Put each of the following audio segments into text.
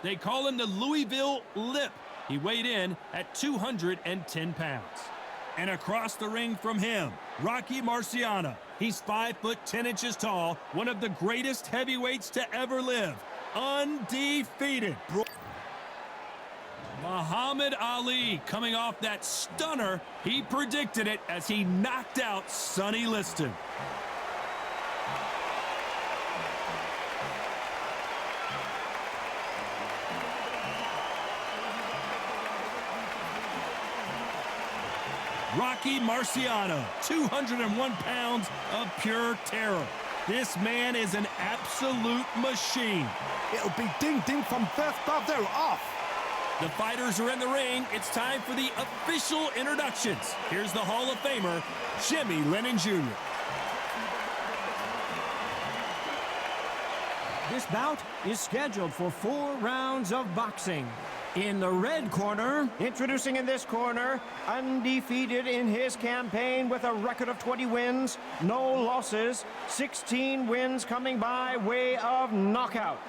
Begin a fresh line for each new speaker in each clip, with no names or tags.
They call him the Louisville Lip. He weighed in at 210 pounds. And across the ring from him, Rocky Marciano. He's 5'10" tall, one of the greatest heavyweights to ever live. Undefeated. Muhammad Ali coming off that stunner. He predicted it as he knocked out Sonny Liston. Rocky Marciano, 201 pounds of pure terror. This man is an absolute machine.
It'll be ding-ding from first ball. They're off.
The fighters are in the ring. It's time for the official introductions. Here's the Hall of Famer, Jimmy Lennon Jr.
This bout is scheduled for 4 rounds of boxing. In the red corner, introducing in this corner, undefeated in his campaign with a record of 20 wins, no losses, 16 wins coming by way of knockout.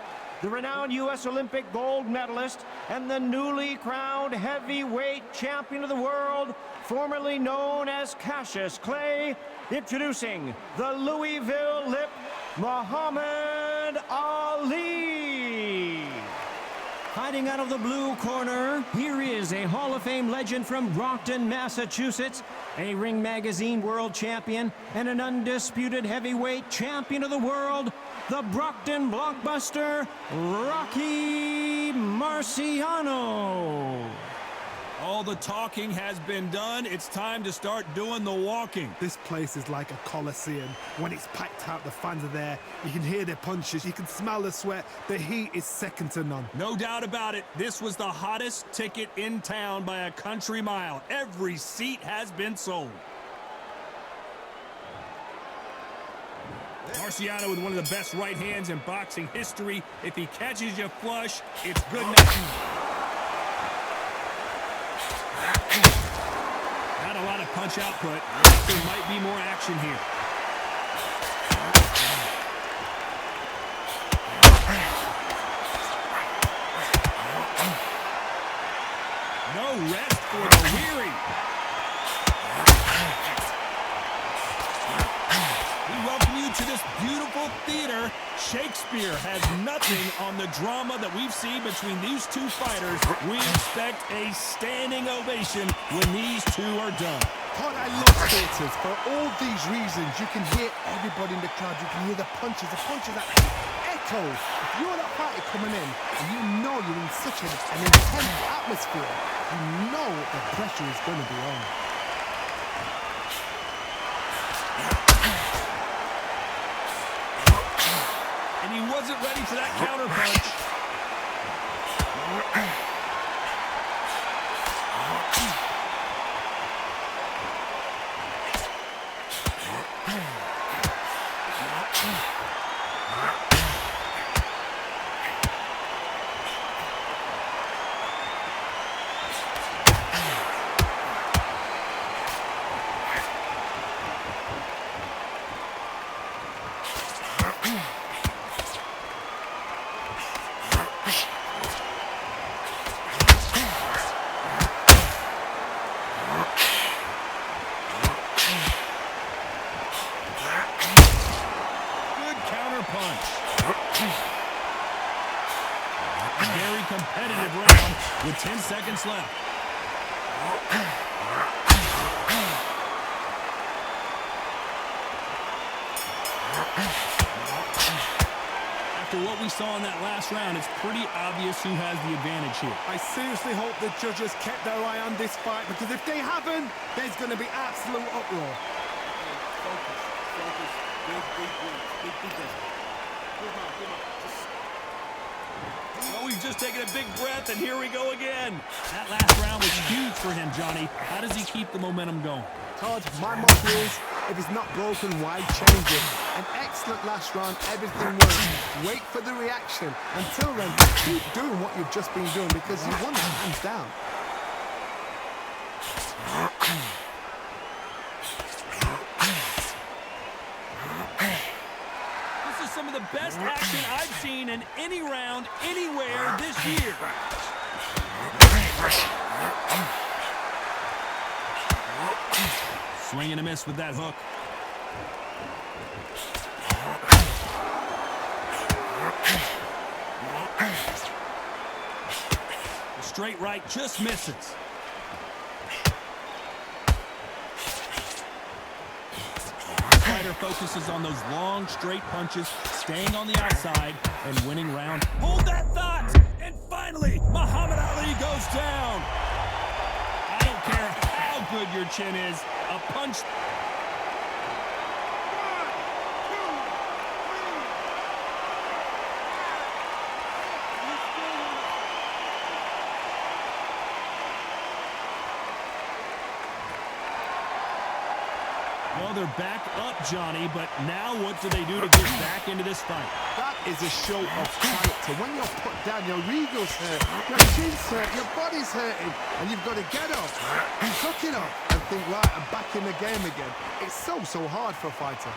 The renowned U.S. Olympic gold medalist and the newly crowned heavyweight champion of the world, formerly known as Cassius Clay, introducing the Louisville Lip, Muhammad Ali. Fighting out of the blue corner, here is a Hall of Fame legend from Brockton, Massachusetts, a Ring Magazine world champion, and an undisputed heavyweight champion of the world, the Brockton blockbuster, Rocky Marciano.
All the talking has been done. It's time to start doing the walking.
This place is like a coliseum. When it's packed out, the fans are there. You can hear their punches. You can smell the sweat. The heat is second to none.
No doubt about it. This was the hottest ticket in town by a country mile. Every seat has been sold. Marciano with one of the best right hands in boxing history. If he catches you flush, it's good enough. Not a lot of punch output. There might be more action here. No rest for the weary. We welcome you to this beautiful theater. Shakespeare has nothing on the drama that we've seen between these two fighters. We expect a standing ovation when these two are done.
God, I love theatres. For all these reasons, you can hear everybody in the crowd. You can hear the punches that echo. If you're that fighter coming in, and you know you're in such an intense atmosphere, you know the pressure is going to be on.
And he wasn't ready for that counter punch. Very competitive round with 10 seconds left. After what we saw in that last round, it's pretty obvious who has the advantage here.
I seriously hope the judges kept their eye on this fight, because if they haven't, there's going to be absolute uproar. Focus. Big
Oh, he's just taking a big breath, and here we go again. That last round was huge for him, Johnny. How does he keep the momentum going?
Todd, my motto is, if it's not broken, why change it? An excellent last round, everything works. Wait for the reaction. Until then, keep doing what you've just been doing, because you won it hands down.
This is some of the best action I've seen in any round anywhere this year. Swing and a miss with that hook. The straight right just misses. Fighter focuses on those long, straight punches, staying on the outside and winning round. Hold that thought! And finally, Muhammad Ali goes down. I don't care how good your chin is. A punch. Well, they're back up, Johnny, but now what do they do to get back into this fight?
That is a show of character. When you're put down, your ego's hurt, your chin's hurt, your body's hurting, and you've got to get up, hook it up, and think, right, I'm back in the game again. It's so hard for a fighter.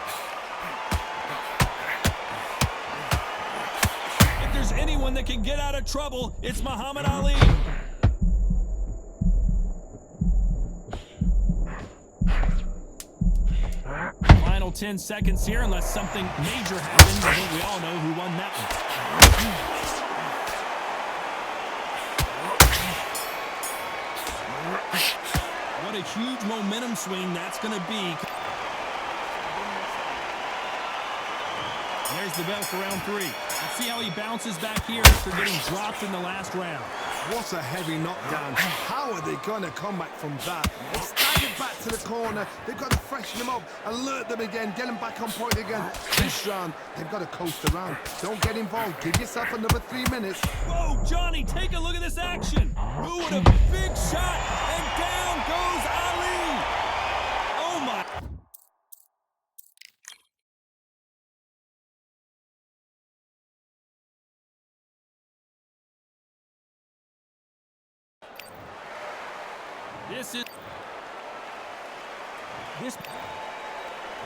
If there's anyone that can get out of trouble, it's Muhammad Ali. Final 10 seconds here, unless something major happens. I think we all know who won that one. What a huge momentum swing that's going to be. There's the bell for round 3. Let's see how he bounces back here after getting dropped in the last round.
What a heavy knockdown. How are they going to come back from that? They've staggered back to the corner. They've got to freshen them up, alert them again, get them back on point again. This round, they've got to coast around. Don't get involved. Give yourself another 3 minutes.
Whoa, Johnny, take a look at this action. Ooh, what a big shot. And down goes Ali. Oh, my.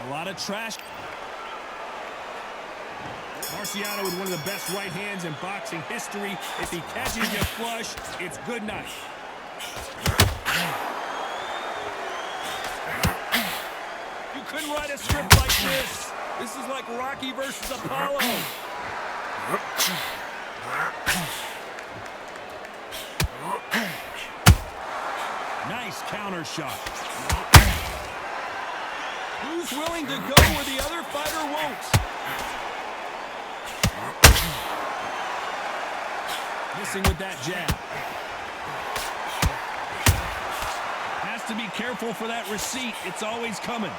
A lot of trash. Marciano with one of the best right hands in boxing history. If he catches you flush, it's good night. You couldn't write a script like this. This is like Rocky versus Apollo. Nice counter shot. Who's willing to go where the other fighter won't? Missing with that jab. Has to be careful for that receipt. It's always coming.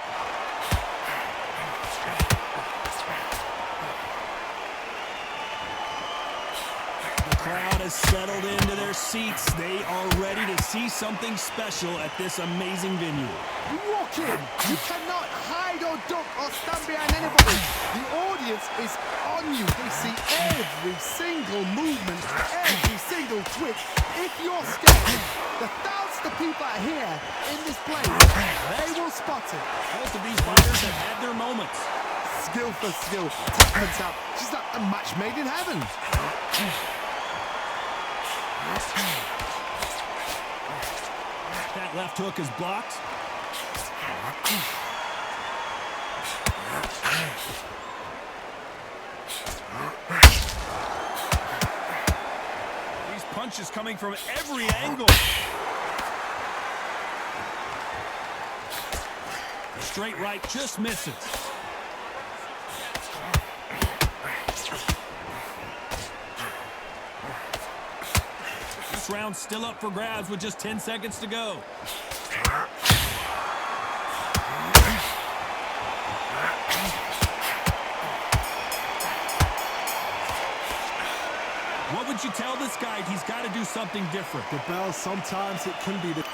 Crowd has settled into their seats. They are ready to see something special at this amazing venue.
You walk in, you cannot hide or duck or stand behind anybody. The audience is on you. They see every single movement, every single twitch. If you're scared, the thousands of people are here in this place. They will spot it.
Both of these fighters have had their moments.
Skill for skill, tap for tap. She's like a match made in heaven.
That left hook is blocked. These punches coming from every angle. Straight right just misses. This round's still up for grabs with just 10 seconds to go. What would you tell this guy? He's got to do something different.
The bell, sometimes it can be the...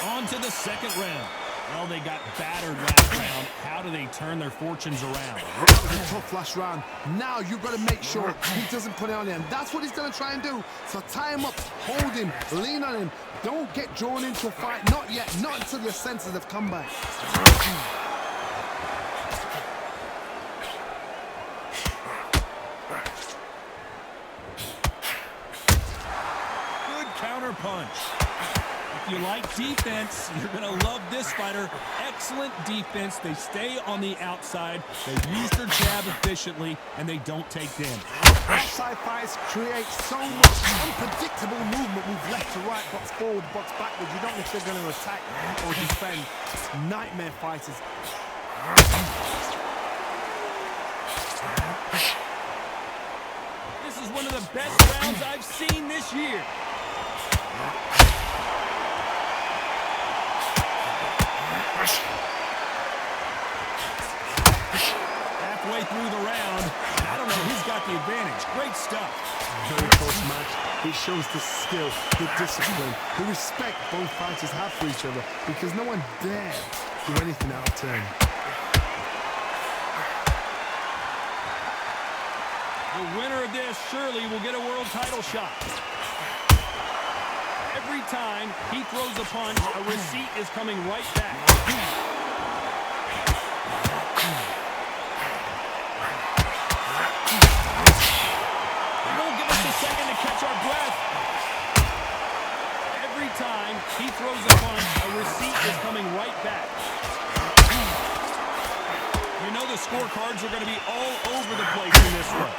On to the second round. Well, they got battered last round. How do they turn their fortunes around?
That was a tough last round. Now you've got to make sure he doesn't put it on him. That's what he's going to try and do. So tie him up, hold him, lean on him. Don't get drawn into a fight. Not yet. Not until your senses have come back.
counterpunch. If you like defense, you're going to love this fighter. Excellent defense. They stay on the outside. They use their jab efficiently, and they don't take damage.
Outside fights create so much unpredictable movement. Move left to right, box forward, box backwards. You don't know if they're going to attack or defend. Nightmare fighters.
This is one of the best rounds I've seen this year. Halfway through the round, I don't know, he's got the advantage. Great stuff.
Very close match. It shows the skill, the discipline, the respect both fighters have for each other, because no one dare do anything out of turn.
The winner of this surely will get a world title shot. Every time he throws a punch, a receipt is coming right back. They won't give us a second to catch our breath. Every time he throws a punch, a receipt is coming right back. You know the scorecards are going to be all over the place in this one.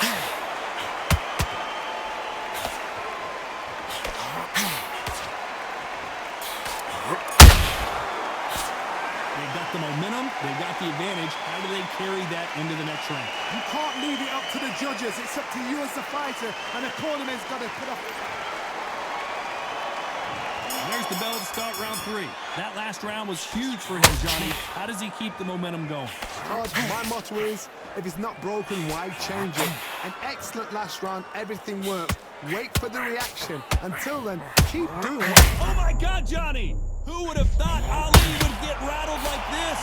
The momentum, they got the advantage. How do they carry that into the next round?
You can't leave it up to the judges. It's up to you as the fighter, and the cornerman's got to put up.
There's the bell to start round 3. That last round was huge for him, Johnny. How does he keep the momentum going?
My motto is, if it's not broken, why change it? An excellent last round, everything worked. Wait for the reaction. Until then, keep doing it.
Oh my God, Johnny! Who would have thought Ali would get rattled like this?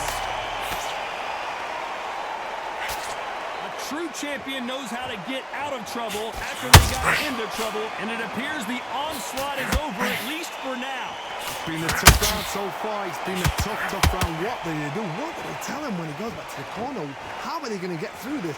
A true champion knows how to get out of trouble after they got into trouble, and it appears the onslaught is over, at least for now.
It's been a tough round so far. It's been a tough round. What do they do? What do they tell him when he goes back to the corner? How are they going to get through this?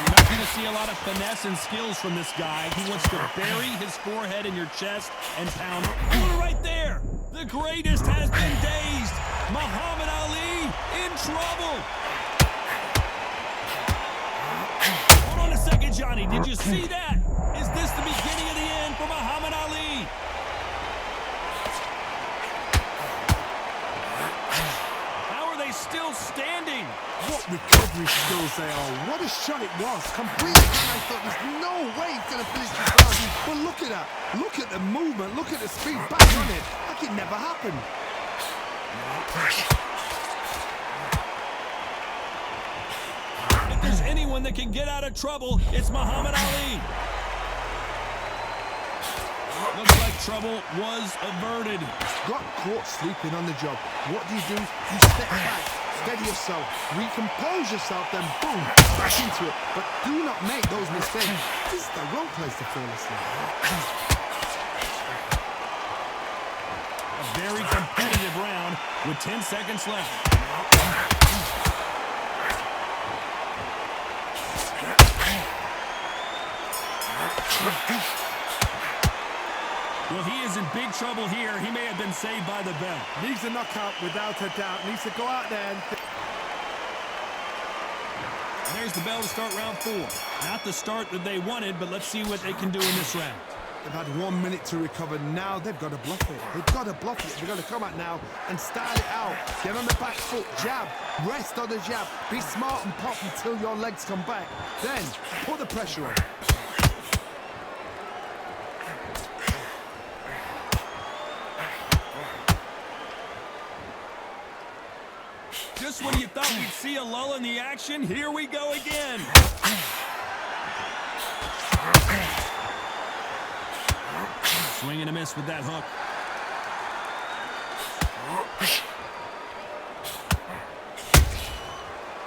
You're going to see a lot of finesse and skills from this guy. He wants to bury his forehead in your chest and pound it. Oh, right there! The greatest has been dazed. Muhammad Ali in trouble. Hold on a second, Johnny. Did you see that? Is this the beginning of the end for Muhammad Ali? How are they still standing?
What recovery skills they are. What a shot it was. Completely. I thought there's no way he's going to finish this round. But look at that. Look at the movement. Look at the speed. Back on it. Like it never happened.
If there's anyone that can get out of trouble, it's Muhammad Ali. Looks like trouble was averted.
Got caught sleeping on the job. What do? You step back. Steady yourself, recompose yourself, then boom, back into it. But do not make those mistakes. This is the wrong place to fall asleep.
A very competitive round with 10 seconds left. Well, he is in big trouble here. He may have been saved by the bell.
Needs a knockout without a doubt. Needs to go out there and...
There's the bell to start round 4. Not the start that they wanted, but let's see what they can do in this round.
They've had 1 minute to recover. Now they've got to bluff it. They've got to bluff it. They've got to come out now and start it out. Get on the back foot, jab, rest on the jab. Be smart and pop until your legs come back. Then put the pressure on.
Just when you thought we'd see a lull in the action, here we go again. Swing and a miss with that hook.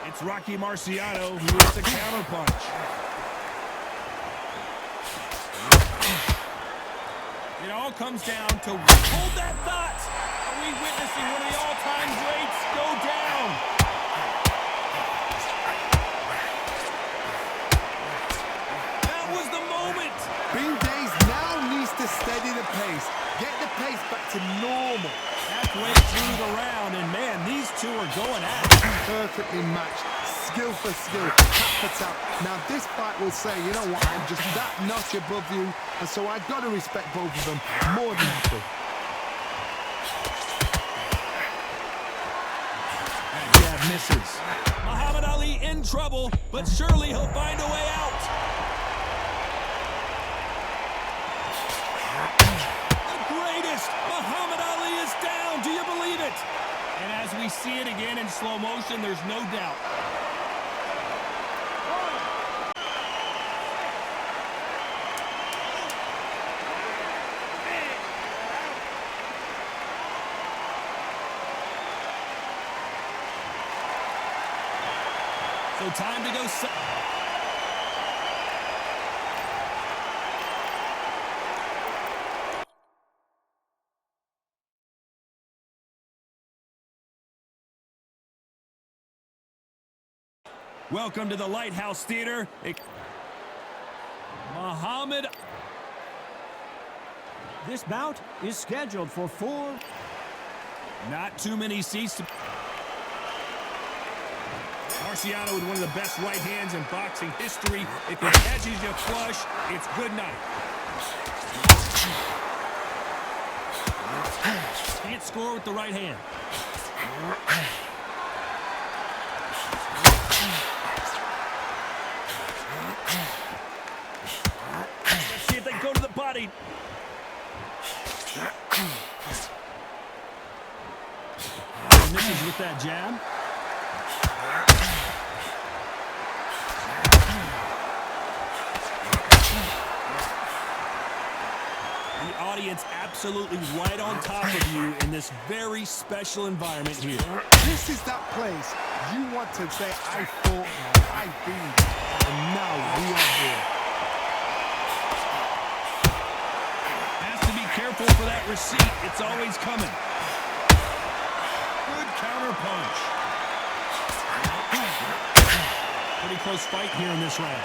It's Rocky Marciano who hits the counterpunch. It all comes down to hold that thought. Are we witnessing one of the all-time greats go down? That
to normal.
Halfway through the round, and man, these two are going at it.
Perfectly matched, skill for skill, tap for tap. Now this fight will say, you know what, I'm just that notch above you, and so I've got to respect both of them more than happy.
That jab misses. Muhammad Ali in trouble, but surely he'll find a way out. The greatest! Muhammad Ali is down. Do you believe it? And as we see it again in slow motion, there's no doubt. So time to go. Welcome to the Lighthouse Theater. Muhammad.
This bout is scheduled for 4.
Not too many seats to... Marciano with one of the best right hands in boxing history. If he catches you flush, it's good night. Can't score with the right hand. Let's see if they go to the body. Misses with that jab. The audience absolutely right on top of you in this very special environment here.
This is that place you want to say, I fought, I've been, and now we are here.
Has to be careful for that receipt. It's always coming. Good counter punch. Pretty close fight here in this round.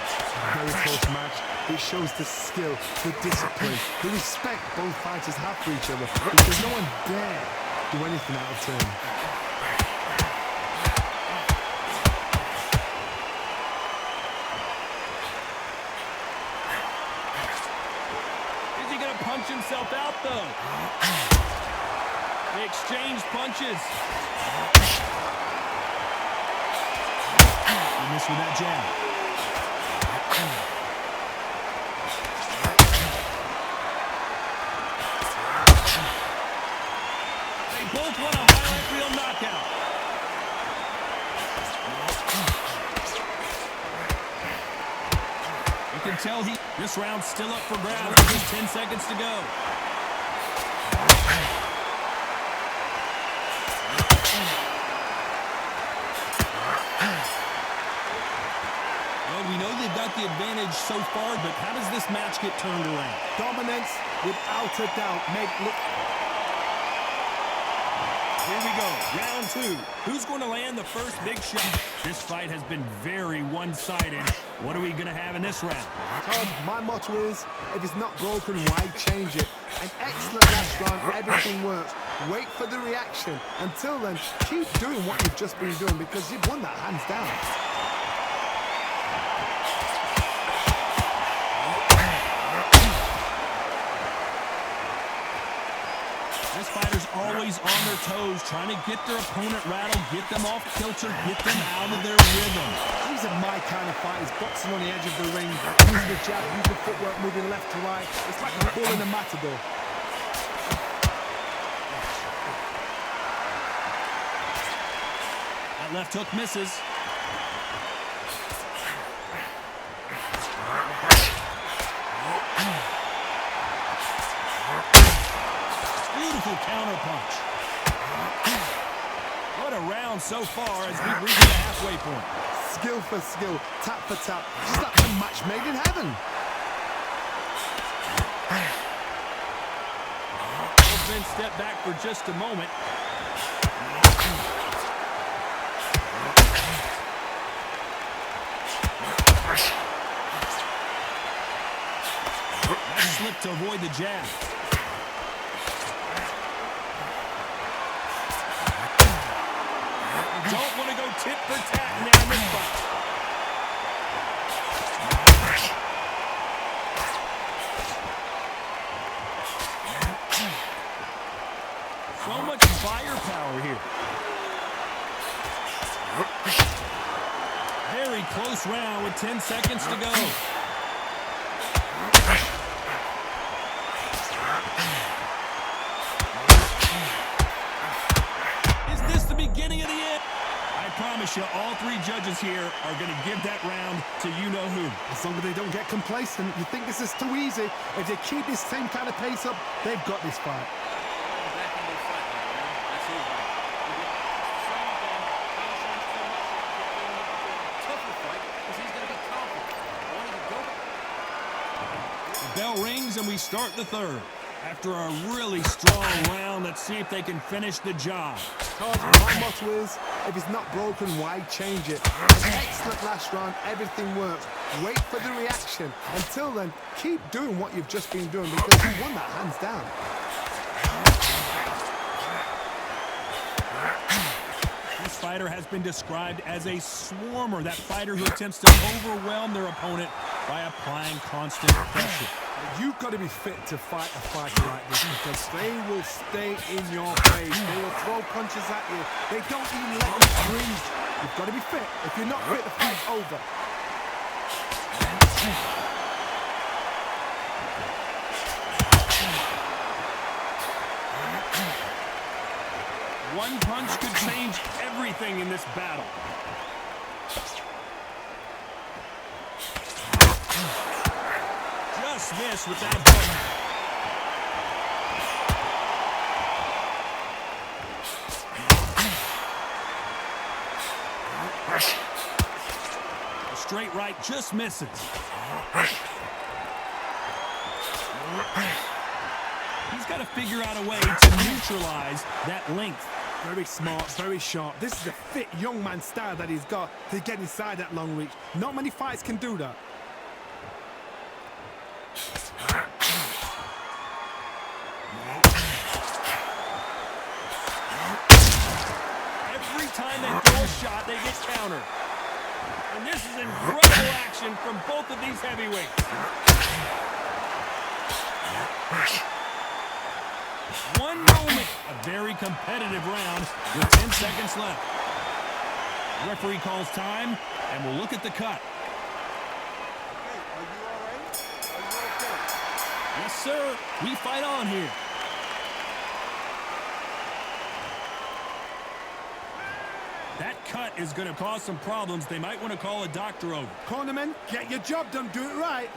Very close match. It shows the skill, the discipline, the respect both fighters have for each other, because no one dare do anything out of turn.
Is he going to punch himself out, though? They exchange punches. He missed with that jab. Both want a highlight reel knockout. You can tell this round's still up for grabs with just 10 seconds to go. Well, we know they've got the advantage so far, but how does this match get turned around?
Dominance, without a doubt, look.
Here we go, round 2. Who's going to land the first big shot? This fight has been very one-sided. What are we going to have in this round?
Todd, my motto is, if it's not broken, why change it? An excellent last round, everything works. Wait for the reaction. Until then, keep doing what you've just been doing, because you've won that hands down.
This fighter's always on their toes, trying to get their opponent rattled, get them off kilter, get them out of their rhythm.
These are my kind of fighters, boxing on the edge of the ring, using the jab, using the footwork, moving left to right. It's like a bull in a matador.
That left hook misses. Beautiful counter punch. What a round so far as we reach the halfway point.
Skill for skill, tap for tap, just like a match made in heaven.
Both men step back for just a moment. That slipped to avoid the jab. tit for tat now in this fight. So much firepower here. Very close round with 10 seconds to go. Is this the beginning of the end? I promise you, all three judges here are going to give that round to you-know-who.
As long as they don't get complacent, you think this is too easy. If they keep this same kind of pace up, they've got this fight.
Bell rings and we start the third. After a really strong round, let's see if they can finish the job.
My motto is, if it's not broken, why change it? An excellent last round, everything works. Wait for the reaction. Until then, keep doing what you've just been doing because you won that hands down.
This fighter has been described as a swarmer, that fighter who attempts to overwhelm their opponent by applying constant pressure.
You've got to be fit to fight a fighter like this because they will stay in your face. They will throw punches at you. They don't even let you breathe. You've got to be fit. If you're not fit, the fight's over.
One punch could change everything in this battle. Just missed with that hook. A straight right just misses. He's got to figure out a way to neutralize that length.
Very smart, very sharp. This is a fit young man style that he's got to get inside that long reach. Not many fights can do that.
Every time they throw a shot, they get countered. And this is incredible action from both of these heavyweights. One moment, a very competitive round with 10 seconds left. Referee calls time, and we'll look at the cut.
Are you all right? Are you okay?
Yes, sir. We fight on here. That cut is going to cause some problems. They might want to call a doctor over.
Cornermen, get your job done. Do it right.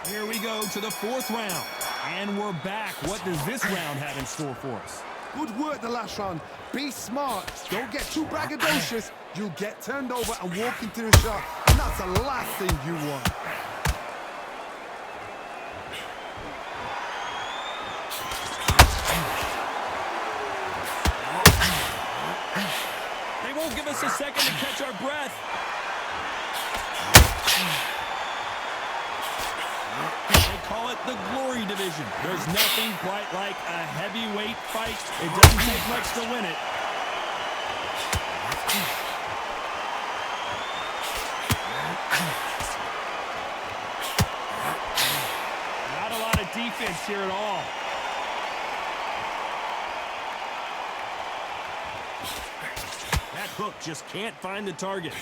Here we go to the fourth round. And we're back. What does this round have in store for us?
Good work the last round. Be smart. Don't get too braggadocious. You'll get turned over and walk into the shot. And that's the last thing you want.
They won't give us a second to catch our breath. They call it the glory division. There's nothing quite like a heavyweight fight. It doesn't take much to win it. Not a lot of defense here at all. That hook just can't find the target.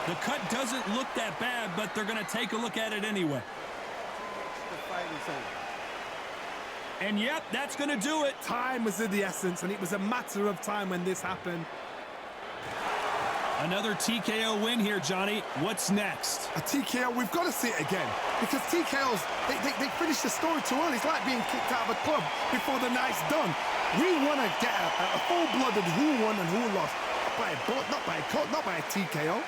The cut doesn't look that bad, but they're going to take a look at it anyway.
The fight is over.
And yep, that's going to do it.
Time was of the essence, and it was a matter of time when this happened.
Another TKO win here, Johnny. What's next?
A TKO, we've got to see it again. Because TKOs, they finish the story too early. It's like being kicked out of a club before the night's done. We want to get a full-blooded who won and who lost. Not by a cut, not by a TKO.